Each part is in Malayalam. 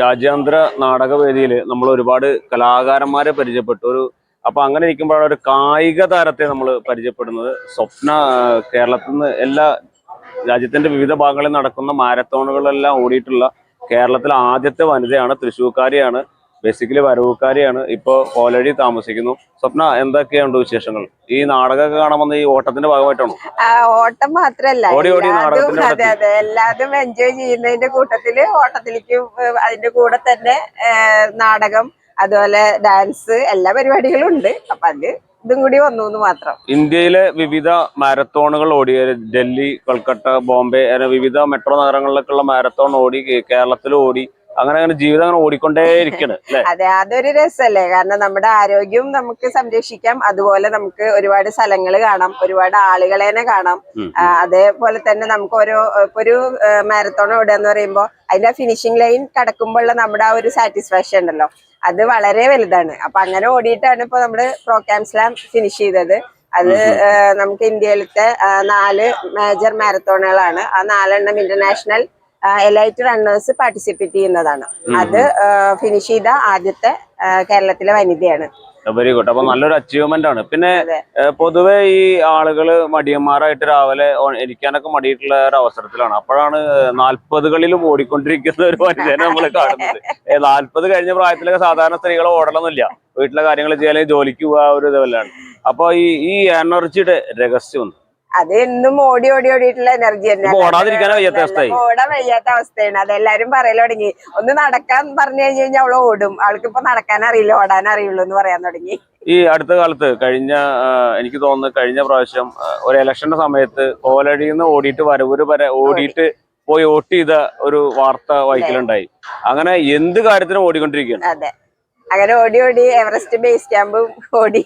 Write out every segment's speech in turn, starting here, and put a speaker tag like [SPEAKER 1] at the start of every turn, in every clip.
[SPEAKER 1] രാജ്യാന്തര നാടകവേദിയിൽ നമ്മൾ ഒരുപാട് കലാകാരന്മാരെ പരിചയപ്പെട്ടു. അപ്പൊ അങ്ങനെ ഇരിക്കുമ്പോഴാണ് ഒരു കായിക താരത്തെ നമ്മൾ പരിചയപ്പെടുന്നത്. സ്വപ്ന കേരളത്തിൽ നിന്ന് എല്ലാ രാജ്യത്തിന്റെ വിവിധ ഭാഗങ്ങളിൽ നടക്കുന്ന മാരത്തോണുകളെല്ലാം ഓടിയിട്ടുള്ള കേരളത്തിലെ ആദ്യത്തെ വനിതയാണ്. തൃശ്ശൂർക്കാരിയാണ്, ബേസിക്കലി വരവൂക്കാരിയാണ്. ഇപ്പൊ കോലഴി താമസിക്കുന്നു. സ്വപ്ന, എന്തൊക്കെയുണ്ട് വിശേഷങ്ങൾ? ഈ നാടകമൊക്കെ കാണാൻ ഈ ഓട്ടത്തിന്റെ ഭാഗമായിട്ടാണോ?
[SPEAKER 2] ഓട്ടം മാത്രല്ല, എല്ലാതും എൻജോയ് ചെയ്യുന്നതിന്റെ കൂട്ടത്തില് ഓട്ടത്തിലേക്കും അതിന്റെ കൂടെ തന്നെ നാടകം, അതുപോലെ ഡാൻസ്, എല്ലാ പരിപാടികളും ഉണ്ട്. അപ്പൊ അത് ഇതും കൂടി വന്നു എന്ന് മാത്രം.
[SPEAKER 1] ഇന്ത്യയിലെ വിവിധ മാരത്തോണുകൾ ഓടി, ഡൽഹി, കൊൽക്കത്ത, ബോംബെ, വിവിധ മെട്രോ നഗരങ്ങളിലൊക്കെയുള്ള മാരത്തോൺ ഓടി, കേരളത്തിൽ ഓടി, അങ്ങനെ ജീവിതം അങ്ങനെ ഓടിക്കൊണ്ടേയിരിക്കണം.
[SPEAKER 2] അതെ, അതൊരു രസമല്ലേ? കാരണം നമ്മുടെ ആരോഗ്യം നമുക്ക് സംരക്ഷിക്കാം, അതുപോലെ നമുക്ക് ഒരുപാട് സ്ഥലങ്ങൾ കാണാം, ഒരുപാട് ആളുകളെ കാണാം. അതേപോലെ തന്നെ നമുക്ക് ഒരു മാരത്തോൺ ഓടുക എന്ന് പറയുമ്പോൾ അതിന്റെ ഫിനിഷിംഗ് ലൈൻ കടക്കുമ്പോഴുള്ള നമ്മുടെ ആ ഒരു സാറ്റിസ്ഫാക്ഷൻ ഉണ്ടല്ലോ, അത് വളരെ വലുതാണ്. അപ്പൊ അങ്ങനെ ഓടിയിട്ടാണ് ഇപ്പൊ നമ്മള് പ്രോഗ്രാം സ്ലാം ഫിനിഷ് ചെയ്തത്. അത് നമുക്ക് ഇന്ത്യയിലത്തെ 4 മേജർ മാരത്തോണുകളാണ്. ആ 4 ഇന്റർനാഷണൽ എലൈറ്റ് റണ്ണേഴ്സ് പാർട്ടിസിപ്പേറ്റ് ചെയ്യുന്നതാണ്. അത് ഫിനിഷ് ചെയ്ത ആദ്യത്തെ കേരളത്തിലെ വനിതയാണ്.
[SPEAKER 1] Very good. അപ്പൊ നല്ലൊരു അച്ചീവ്മെന്റ് ആണ്. പിന്നെ പൊതുവെ ഈ ആളുകള് മടിയന്മാരായിട്ട് രാവിലെ ഇരിക്കാനൊക്കെ മടിയിട്ടുള്ള ഒരു അവസരത്തിലാണ്. അപ്പോഴാണ് 40കളിലും ഓടിക്കൊണ്ടിരിക്കുന്ന ഒരു വനിതയെ നമ്മൾ കാണുന്നത്. 40 കഴിഞ്ഞ പ്രായത്തിലൊക്കെ സാധാരണ സ്ത്രീകൾ ഓടണമെന്നില്ല, വീട്ടിലെ കാര്യങ്ങൾ ചെയ്യാൻ, ജോലിക്ക് പോവുക, ഒരു ഇതല്ലാണ്. അപ്പൊ ഈ എനർജിയുടെ രഹസ്യം
[SPEAKER 2] അത് എന്നും ഓടിയിട്ടുള്ള എനർജി തന്നെ. ഓടാൻ വയ്യാത്ത അവസ്ഥയാണ്. അതെല്ലാരും പറയൽ തുടങ്ങി. ഒന്ന് നടക്കാൻ പറഞ്ഞു കഴിഞ്ഞാൽ അവള് ഓടും. അവൾക്കിപ്പോ നടക്കാൻ അറിയില്ല, ഓടാൻ അറിയുള്ളൂ എന്ന് പറയാൻ തുടങ്ങി.
[SPEAKER 1] ഈ അടുത്ത കാലത്ത് എനിക്ക് തോന്നുന്നു കഴിഞ്ഞ പ്രാവശ്യം ഒരു ഇലക്ഷന്റെ സമയത്ത് കോലഴിന്ന് ഓടിയിട്ട് വരവൂര് വരെ ഓടിയിട്ട് പോയി വോട്ട് ചെയ്ത ഒരു വാർത്ത വായിക്കലുണ്ടായി. അങ്ങനെ എന്ത് കാര്യത്തിനും ഓടിക്കൊണ്ടിരിക്കുകയാണ്.
[SPEAKER 2] അതെ, അങ്ങനെ ഓടി എവറസ്റ്റ് ബേസ് ക്യാമ്പ്
[SPEAKER 1] ഓടി,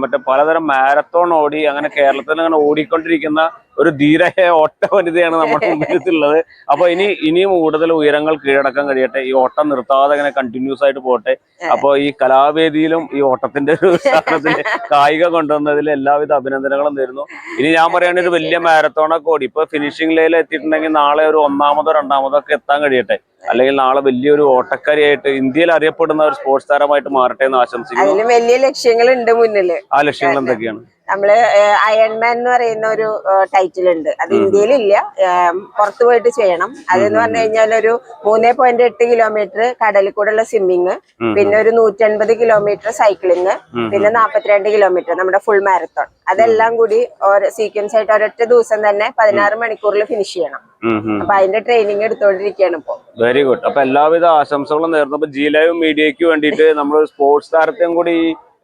[SPEAKER 1] മറ്റേ പലതരം മാരത്തോൺ ഓടി, അങ്ങനെ കേരളത്തിൽ അങ്ങനെ ഓടിക്കൊണ്ടിരിക്കുന്ന ഒരു ധീരമായ ഓട്ട വനിതയാണ് നമ്മുടെ മുമ്പിലുള്ളത്. അപ്പൊ ഇനിയും കൂടുതൽ ഉയരങ്ങൾ കീഴടക്കാൻ കഴിയട്ടെ. ഈ ഓട്ടം നിർത്താതെ അങ്ങനെ കണ്ടിന്യൂസ് ആയിട്ട് പോട്ടെ. അപ്പൊ ഈ കലാവേദിയിലും ഈ ഓട്ടത്തിന്റെ ഒരു സ്ഥാനത്തിന് കായിക കൊണ്ടുവന്നതിൽ എല്ലാവിധ അഭിനന്ദനങ്ങളും തരുന്നു. ഇനി ഞാൻ പറയുകയാണെങ്കിൽ ഒരു വലിയ മാരത്തോണൊക്കെ ഓടി ഇപ്പൊ ഫിനിഷിംഗ് ലൈനിൽ എത്തിയിട്ടുണ്ടെങ്കിൽ നാളെ ഒരു 1ാമതോ 2ാമതോ ഒക്കെ എത്താൻ കഴിയട്ടെ. അല്ലെങ്കിൽ നാളെ വലിയൊരു ഓട്ടക്കാരിയായിട്ട് ഇന്ത്യയിൽ അറിയപ്പെടുന്ന ഒരു സ്പോർട്സ് താരമായിട്ട് മാറട്ടെ എന്ന് ആശംസിക്കുന്നു.
[SPEAKER 2] അതിന് വലിയ ലക്ഷ്യങ്ങളുണ്ട് മുന്നില്.
[SPEAKER 1] ആ ലക്ഷ്യങ്ങൾ എന്തൊക്കെയാണ്?
[SPEAKER 2] നമ്മള് അയൺമാൻ എന്ന് പറയുന്ന ഒരു ടൈറ്റിൽ ഉണ്ട്. അത് ഇന്ത്യയിലില്ല, പുറത്തു പോയിട്ട് ചെയ്യണം. അതെന്ന് പറഞ്ഞു കഴിഞ്ഞാൽ ഒരു 3.8 കിലോമീറ്റർ കടലിൽ കൂടെയുള്ള സ്വിമ്മിങ്, പിന്നെ ഒരു 150 കിലോമീറ്റർ സൈക്ലിങ്, പിന്നെ 42 കിലോമീറ്റർ നമ്മുടെ ഫുൾ മാരത്തോൺ. അതെല്ലാം കൂടി സീക്വൻസ് ആയിട്ട് ഒരൊറ്റ ദിവസം തന്നെ 16 മണിക്കൂറിൽ ഫിനിഷ് ചെയ്യണം. അപ്പൊ അതിന്റെ ട്രെയിനിങ് എടുത്തോണ്ടിരിക്കുകയാണ് ഇപ്പൊ.
[SPEAKER 1] Very good. അപ്പൊ എല്ലാവിധ ആശംസകളും നേർന്നു. അപ്പൊ ജി ലൈവ് മീഡിയയ്ക്ക് വേണ്ടിയിട്ട് നമ്മൾ സ്പോർട്സ് താരത്തെയും കൂടി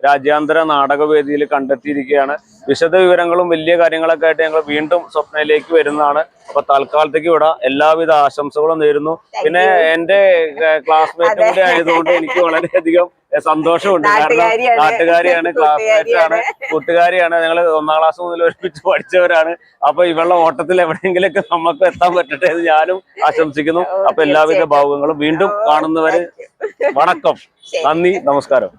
[SPEAKER 1] രാജ്യാന്തര നാടകവേദിയിൽ കണ്ടെത്തിയിരിക്കുകയാണ്. വിശദ വിവരങ്ങളും വലിയ കാര്യങ്ങളൊക്കെ ആയിട്ട് ഞങ്ങൾ വീണ്ടും സ്വപ്നയിലേക്ക് വരുന്നതാണ്. അപ്പൊ തൽക്കാലത്തേക്ക് ഇവിടെ എല്ലാവിധ ആശംസകളും നേരുന്നു. പിന്നെ എന്റെ ക്ലാസ്മേറ്റ് കൂടി ആയതുകൊണ്ട് എനിക്ക് വളരെയധികം സന്തോഷമുണ്ട്. കാരണം നാട്ടുകാരിയാണ്, ക്ലാസ്മേറ്റാണ്, കൂട്ടുകാരിയാണ്. ഞങ്ങൾ 1ാം ക്ലാസ് മുതൽ ഒരുമിച്ച് പഠിച്ചവരാണ്. അപ്പൊ ഇവളുടെ ഓട്ടത്തിൽ എവിടെയെങ്കിലൊക്കെ നമുക്ക് എത്താൻ പറ്റട്ടെ എന്ന് ഞാനും ആശംസിക്കുന്നു. അപ്പൊ എല്ലാവിധ ഭാവുകങ്ങളും. വീണ്ടും കാണുന്നവര് വണക്കം, നന്ദി, നമസ്കാരം.